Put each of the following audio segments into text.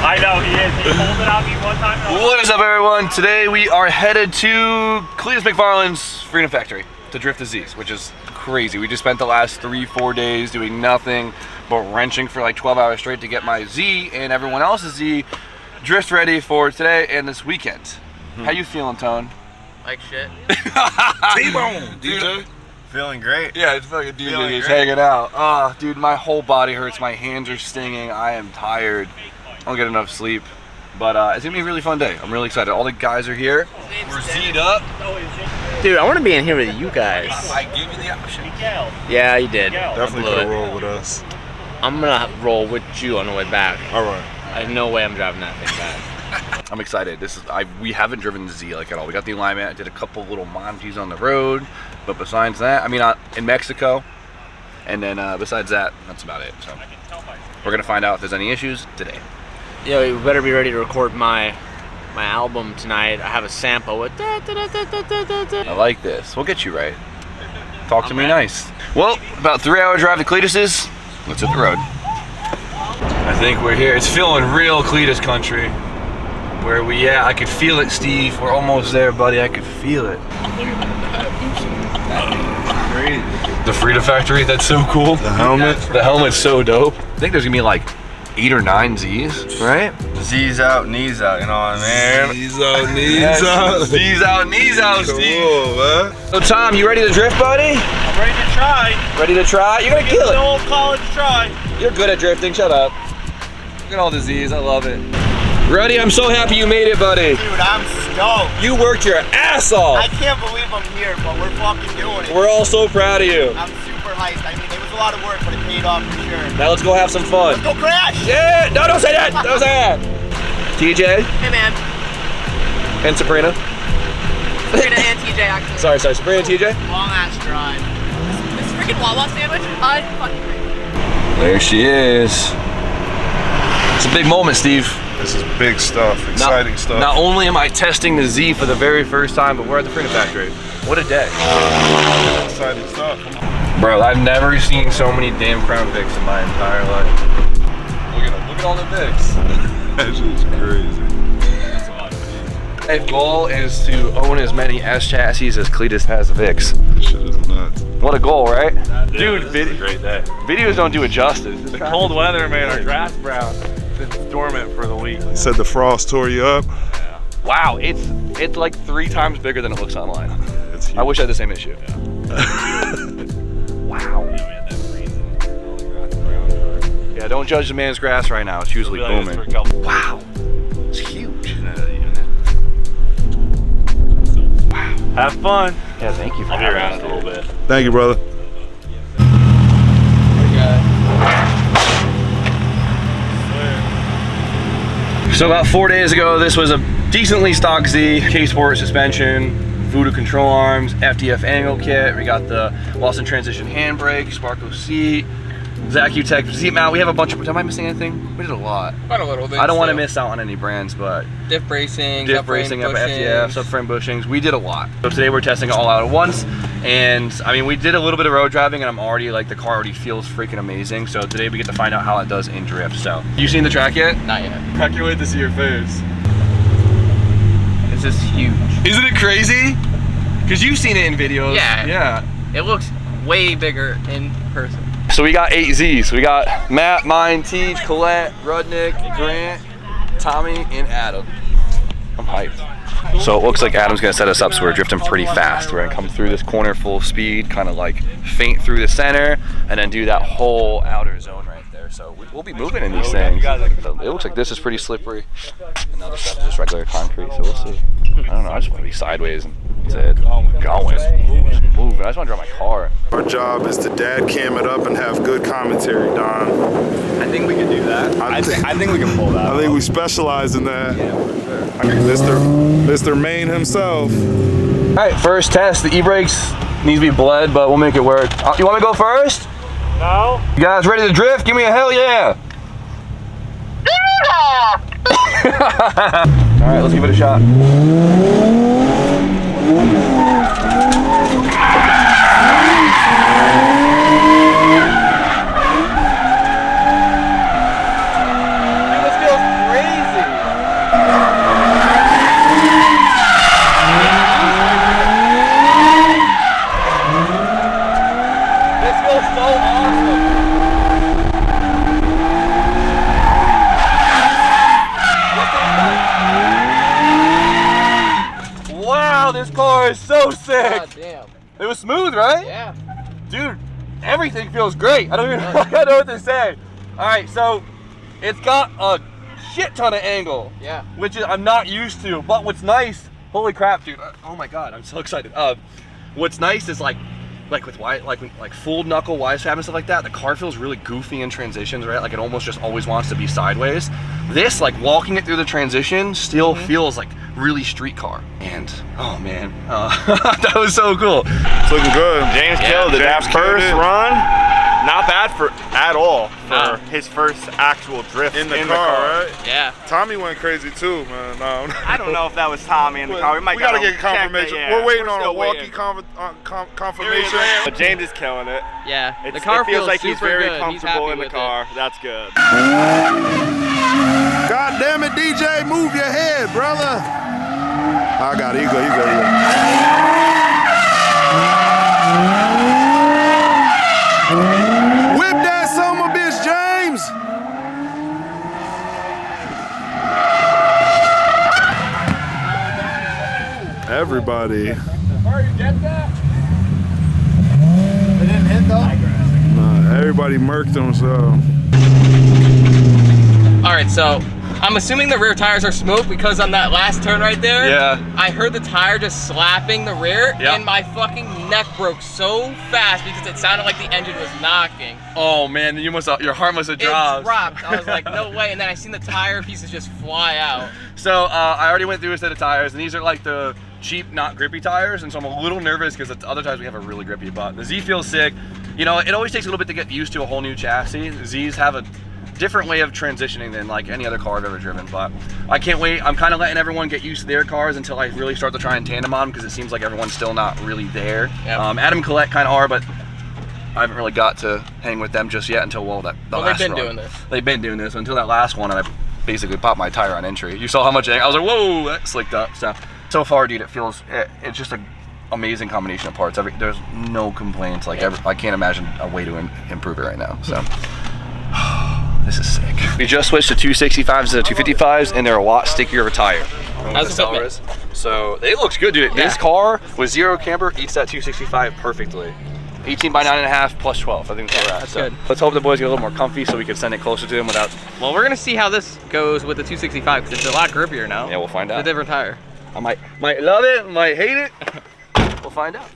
I know he is. He pulled it on me one time. What is up, everyone? Today we are headed to Cletus McFarland's Freedom Factory to drift the Z's, which is crazy. We just spent the last 3-4 days doing nothing but wrenching for like 12 hours straight to get my Z and everyone else's Z drift ready for today and this weekend. How you feeling, Tone? Like shit. T-Bone, DJ. Feeling great. Yeah, it's fucking DJ just hanging out. Dude, my whole body hurts. My hands are stinging. I am tired. I don't get enough sleep. But it's gonna be a really fun day. I'm really excited. All the guys are here. We're Z'd up. Dude, I want to be in here with you guys. I gave you the option. Yeah, you did. Definitely could have rolled with us. I'm gonna roll with you on the way back. All right. I have no way I'm driving that thing back. I'm excited. We haven't driven the Z like at all. We got the alignment. I did a couple little monties on the road, but besides that, I mean, in Mexico, and then besides that, that's about it. So we're gonna find out if there's any issues today. Yeah, we better be ready to record my album tonight. I have a sample with I like this. We'll get you right. Talk to me nice. Well, about 3-hour drive to Cletus's. Let's hit the road. I think we're here. It's feeling real Cletus country. Where we at? I could feel it, Steve. We're almost there, buddy. I could feel it. The Freedom Factory, that's so cool. The helmet. The helmet's so dope. I think there's gonna be like 8 or 9 Z's, right? Z's out, knees out, you know what I mean? Knees out, knees out. Z's out, knees out, Steve. Cool, man. So Tom, you ready to drift, buddy? I'm ready to try. Ready to try? You're gonna kill The it. old college try. You're good at drifting, shut up. Look at all the Z's, I love it. Ready? I'm so happy you made it, buddy. Dude, I'm stoked. You worked your ass off. I can't believe I'm here, but we're fucking doing it. We're all so proud of you. I'm super hyped. I mean, it was a lot of work, but it paid off for sure. Now let's go have some fun. Let's go crash! Yeah! No, don't say that! Don't say that! TJ Hey man, and Sabrina. Sabrina and TJ actually. Sorry, Sabrina and TJ. Long ass drive. This freaking Wawa sandwich, unfucking great. There she is. It's a big moment, Steve. This is big stuff, exciting stuff. Not only am I testing the Z for the very first time, but we're at the Freedom Factory. What a day. Exciting stuff. Bro, I've never seen so many damn Crown Vics in my entire life. Look at them. Look at all the Vics. That's just crazy. My goal is to own as many S chassis as Cletus has Vics. Shit is nuts. What a goal, right? Dude, this is a great day. Videos don't do it justice. The cold weather made our grass brown. It's been dormant for the week. He said the frost tore you up. Wow, it's like 3 times bigger than it looks online. It's huge. I wish I had the same issue. Wow. Yeah, don't judge the man's grass right now. It's usually booming. Wow, it's huge. Have fun. Yeah, thank you for I'll be having around us, in a little dude. bit. Thank you, brother. So about 4 days ago, this was a decently stock Z, K-Sport suspension, Voodoo control arms, FDF angle kit. We got the Lawson transition handbrake, Sparko seat, Zacutech seat mount. We have a bunch of, am I missing anything? We did a lot. Quite a little bit. I don't want to miss out on any brands, but Diff bracing, diff racing, FDF, subframe bushings. We did a lot. So today we're testing it all out at once. And I mean, we did a little bit of road driving and I'm already like, the car already feels freaking amazing. So today we get to find out how it does in drift. So, you seen the track yet? Not yet. I can't wait to see your face. It's just huge. Isn't it crazy? Because you've seen it in videos. Yeah. Yeah. It looks way bigger in person. So we got 8 Z's. We got Matt, mine, Teej, Colette, Rudnick, Grant, Tommy, and Adam. I'm hyped. So it looks like Adam's gonna set us up so we're drifting pretty fast. We're gonna come through this corner full speed, kind of like feint through the center, and then do that whole outer zone right there. So we'll be moving in these things. It looks like this is pretty slippery, and the other stuff is just regular concrete, so we'll see. I don't know, I just wanna be sideways and that's it. Going. Moving. I just wanna drive my car. Our job is to dad cam it up and have good commentary, Don. I think we can do that. I think we can pull that I think we specialize in that. Yeah, for sure. Mr. Maine himself. All right, first test. The e-brakes needs to be bled, but we'll make it work. You want me to go first? No. You guys ready to drift? Give me a hell yeah. All right, let's give it a shot. God damn. It was smooth, right? Yeah. Dude, everything feels great. I don't even I don't know what to say. All right, so it's got a shit ton of angle. Yeah. Which I'm not used to. But what's nice, holy crap, dude. Oh my God, I'm so excited. What's nice is like with like full knuckle wide stab and stuff like that, the car feels really goofy in transitions, right? Like it almost just always wants to be sideways. This, like walking it through the transition, still feels like really street car. And oh man, that was so cool. It's looking good. James killed it. That first run, not bad at all for his first actual drift In the car, right? Yeah. Tommy went crazy too, man. No. I don't know if that was Tommy in the car. We gotta get confirmation. Check, We're waiting on a still walkie waiting. confirmation. But James is killing it. Yeah. The car feels like he's very comfortable in the car. That's good. God damn it, DJ, move your head, brother. I got it. You go. Whip that son of a bitch, James. Everybody. Nah, everybody murked themselves. All right, so I'm assuming the rear tires are smoked because on that last turn right there, I heard the tire just slapping the rear, and my fucking neck broke so fast because it sounded like the engine was knocking. Oh man, your heart must have dropped. It dropped. I was like, no way. And then I seen the tire pieces just fly out. So I already went through a set of tires, and these are like the cheap, not grippy tires, and so I'm a little nervous because the other tires we have are really grippy, but the Z feels sick. You know, it always takes a little bit to get used to a whole new chassis. Z's have a different way of transitioning than like any other car I've ever driven, but I can't wait. I'm kind of letting everyone get used to their cars until I really start to try and tandem on them because it seems like everyone's still not really there. Yep. Adam and Colette kind of are, but I haven't really got to hang with them just yet until the last they've been run. doing this. They've been doing this until that last one, and I basically popped my tire on entry. You saw how much I was like, whoa, that slicked up. So far, dude, it's just an amazing combination of parts. There's no complaints. Like I can't imagine a way to improve it right now. So. This is sick. We just switched to 265s to 255s, and they're a lot stickier of a tire. How's the fitment? So it looks good, dude. This car with zero camber eats that 265 perfectly. 18 by 9.5 plus 12. I think that's where we're at. That's so good. Let's hope the boys get a little more comfy so we can send it closer to them without. Well, we're gonna see how this goes with the 265 because it's a lot grippier now. Yeah, we'll find out. It's a different tire. I might love it, might hate it. We'll find out.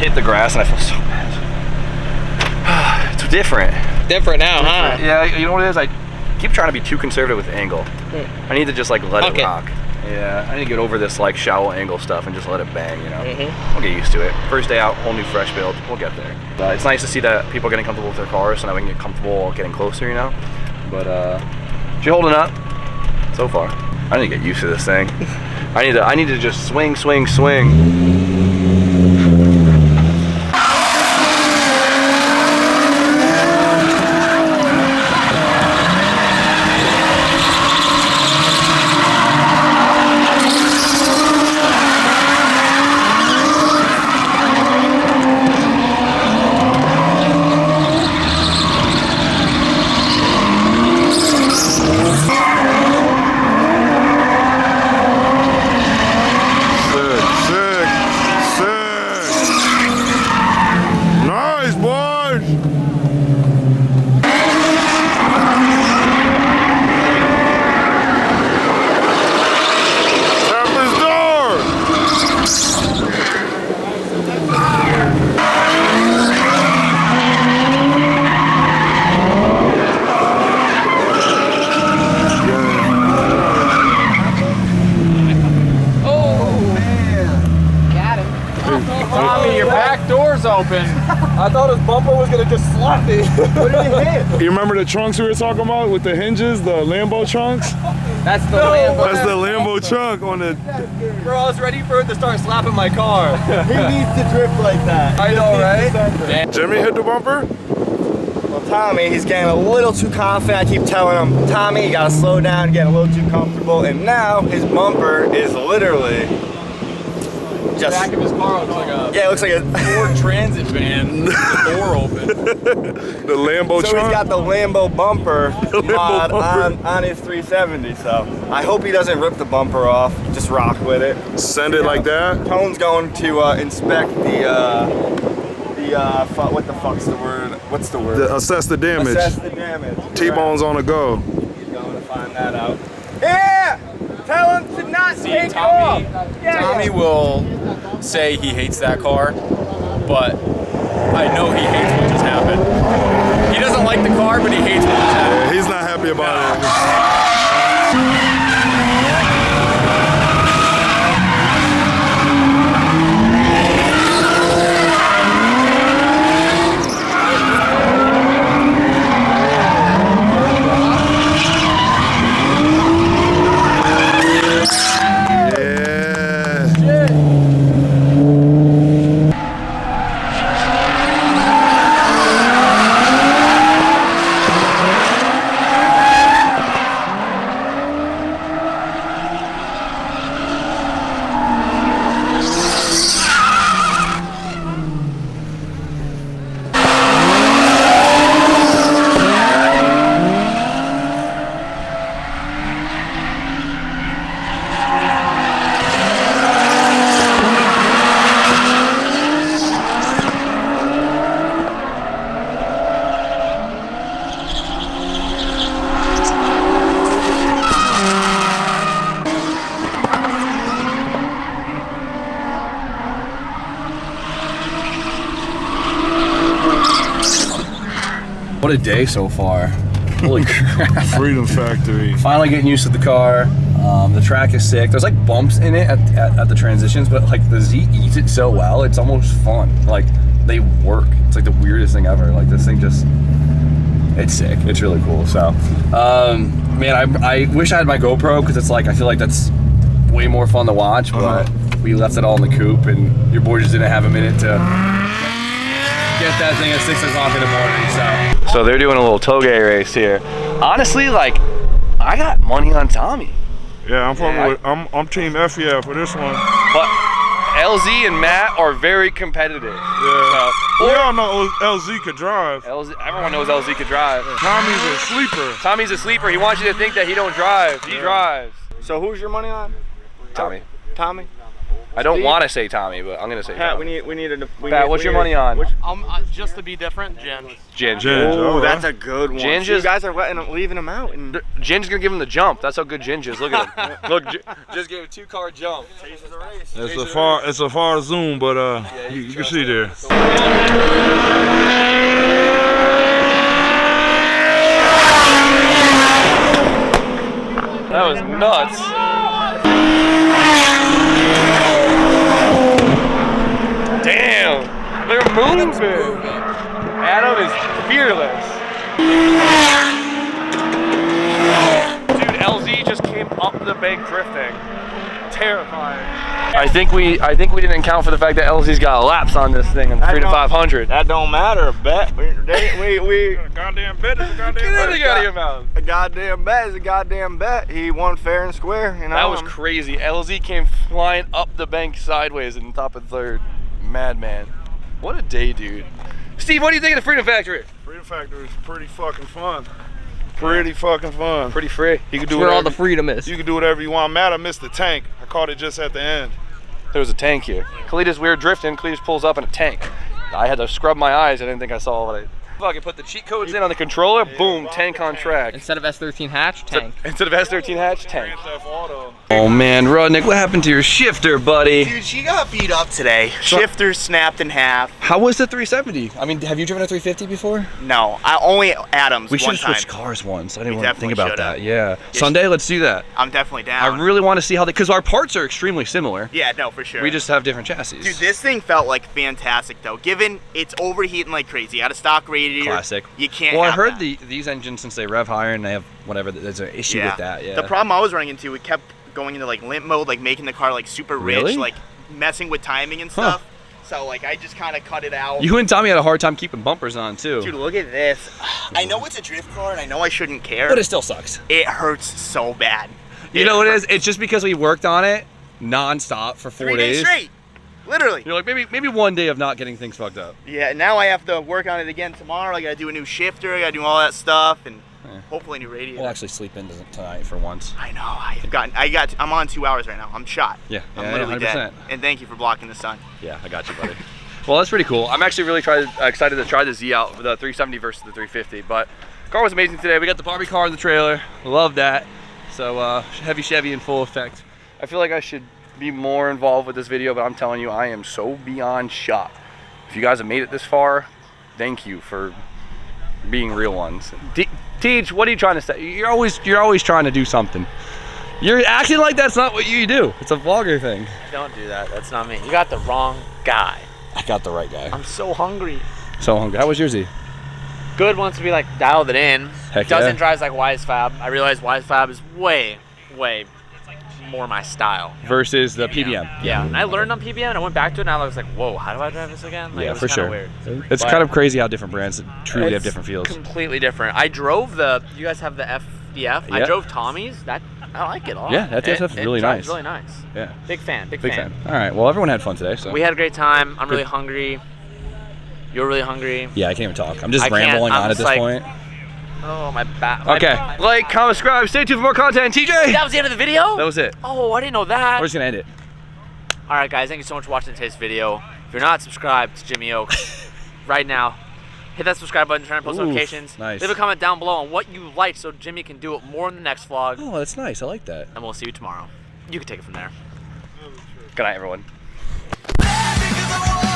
Hit the grass and I feel so bad. It's different. Different now, huh? Yeah, you know what it is? I keep trying to be too conservative with angle. I need to just like let it rock. Yeah, I need to get over this like shallow angle stuff and just let it bang, you know? I'll get used to it. First day out, whole new fresh build, we'll get there. It's nice to see that people are getting comfortable with their cars so now we can get comfortable getting closer, you know? But she holding up so far. I need to get used to this thing. I need to just swing. Open. I thought his bumper was gonna just slap me. What did he hit? You remember the trunks we were talking about with the hinges, the Lambo trunks? That's the Lambo. That's the Lambo trunk on the. Bro, I was ready for it to start slapping my car. He needs to drift like that. I know, right? Jimmy hit the bumper? Well, Tommy, he's getting a little too confident. I keep telling him, Tommy, you gotta slow down, getting a little too comfortable. And now his bumper is literally just... The back of his car looks like a... Yeah, it looks like a Ford Transit van with the door open. The Lambo So trunk? he's got the Lambo bumper mod on his 370, so I hope he doesn't rip the bumper off. Just rock with it. Send it like that? Tone's going to inspect what the fuck's the word? What's the word? Assess the damage. Assess the damage. T-Bone's on the go. He's going to find that out. Yeah! Tell him to not take Tommy, off. Yeah, Tommy will say he hates that car, but I know he hates what just happened. He doesn't like the car, but he hates what just happened. Yeah, he's not happy about it. What a day so far. Holy crap. Freedom Factory. Finally getting used to the car. The track is sick. There's like bumps in it at the transitions, but like the Z eats it so well, it's almost fun. Like they work. It's like the weirdest thing ever. Like this thing just, it's sick. It's really cool. So, man, I wish I had my GoPro because it's like, I feel like that's way more fun to watch, but we left it all in the coupe and your boy just didn't have a minute to get that thing at 6 o'clock in the morning, so they're doing a little toge race here. Honestly, like, I got money on Tommy. Yeah, I'm Team FEF for this one. But LZ and Matt are very competitive. Yeah. We all know LZ could drive. Everyone knows LZ could drive. Tommy's a sleeper. Tommy's a sleeper. He wants you to think that he don't drive. He drives. So who's your money on? Tommy. Tommy? I don't want to say Tommy, but I'm gonna say Pat, Tommy. Pat, what's your money on? Just to be different, Ginge. Ginge. Oh, that's a good one. Ginge So you guys are leaving him out. And Ginge's gonna give him the jump. That's how good Ginge is. Look at him. Look, just gave a 2-car jump. It's a far zoom, but you can see there. That was nuts. Damn, they're moving. Adam is fearless. Dude, LZ just came up the bank drifting. Terrifying. I think we didn't account for the fact that LZ's got laps on this thing in 3 to 500. That don't matter. Bet we A goddamn bet is a goddamn Get bet. out of your mouth. a goddamn bet is a goddamn bet. He won fair and square. You know. That was crazy. LZ came flying up the bank sideways in top of third. Madman. What a day, dude. Steve, what do you think of the Freedom Factory? Freedom Factory is pretty fucking fun. Pretty fucking fun. Pretty free. You can do Where all whatever, the freedom is. you can do whatever you want. Matt, I missed the tank. I caught it just at the end. There was a tank here. Khalid's weird drifting. Khalid pulls up in a tank. I had to scrub my eyes. I didn't think I saw what I fucking put the cheat codes in on the controller. Boom, tank on track. Instead of S13 hatch, tank. Instead of S13 hatch, tank. Grand Theft Auto. Oh man, Rudnick, what happened to your shifter, buddy? Dude, she got beat up today. Shifter snapped in half. How was the 370? I mean, have you driven a 350 before? No, I only Adams. We should one have time. switched cars once. I didn't We want to think about definitely that. Yeah. Sunday, let's do that. I'm definitely down. I really want to see how they, because our parts are extremely similar. Yeah, no, for sure. We just have different chassis. Dude, this thing felt like fantastic though. Given it's overheating like crazy, out of stock radiator. Classic. You can't. Well, I have heard that. these engines, since they rev higher and they have whatever, there's an issue with that. Yeah. The problem I was running into, it kept going into like limp mode, like making the car like super rich, Really? like messing with timing and stuff. So like I just kind of cut it out. You and Tommy had a hard time keeping bumpers on too. Dude, look at this. I know it's a drift car and I know I shouldn't care. But it still sucks. It hurts so bad. You know what it is? It's just because we worked on it non-stop for 4 3 days. days straight. Literally. You're like, maybe one day of not getting things fucked up. Yeah, now I have to work on it again tomorrow. I gotta do a new shifter, I gotta do all that stuff, and hopefully a new radiator. We'll actually sleep in tonight for once. I know, I'm on 2 hours right now. I'm shot. Yeah, I'm literally 100%. dead. And thank you for blocking the sun. Yeah, I got you, buddy. Well, that's pretty cool. I'm actually really excited to try the Z out, the 370 versus the 350. But the car was amazing today. We got the Barbie car in the trailer. Love that. So heavy Chevy in full effect. I feel like I should be more involved with this video, but I'm telling you, I am so beyond shocked. If you guys have made it this far, thank you for being real ones. Teach, what are you trying to say? You're always trying to do something. You're acting like that's not what you do. It's a vlogger thing. Don't do that. That's not me. You got the wrong guy. I got the right guy. I'm so hungry. So hungry. How was your Z? Good once we like dialed it in. Heck Doesn't yeah. drive like WiseFab. I realized WiseFab is way more my style. Versus the PBM. Yeah, and I learned on PBM and I went back to it and I was like, whoa, how do I drive this again? Like, Yeah, it was for kinda sure. Weird. It's But kind of crazy how different brands truly have it's different feels. completely different. I drove you guys have the FDF. I Yeah. drove Tommy's. I like it all. Yeah, that FDF is really drives nice. really nice. Yeah. Big fan. Big fan. All right. Well, everyone had fun today. So We had a great time. I'm really Good. hungry. You're really hungry. yeah, I can't even talk. I'm just I can't- rambling I'm on at just this like- point. Oh, my back. Okay. Like, comment, subscribe. Stay tuned for more content. TJ. That was the end of the video? That was it. Oh, I didn't know that. We're just gonna end it. All right, guys. Thank you so much for watching today's video. If you're not subscribed to Jimmy Oaks right now, hit that subscribe button, turn on post Oof, notifications. nice. Leave a comment down below on what you liked so Jimmy can do it more in the next vlog. Oh, that's nice. I like that. And we'll see you tomorrow. You can take it from there. Good night, everyone. Because I want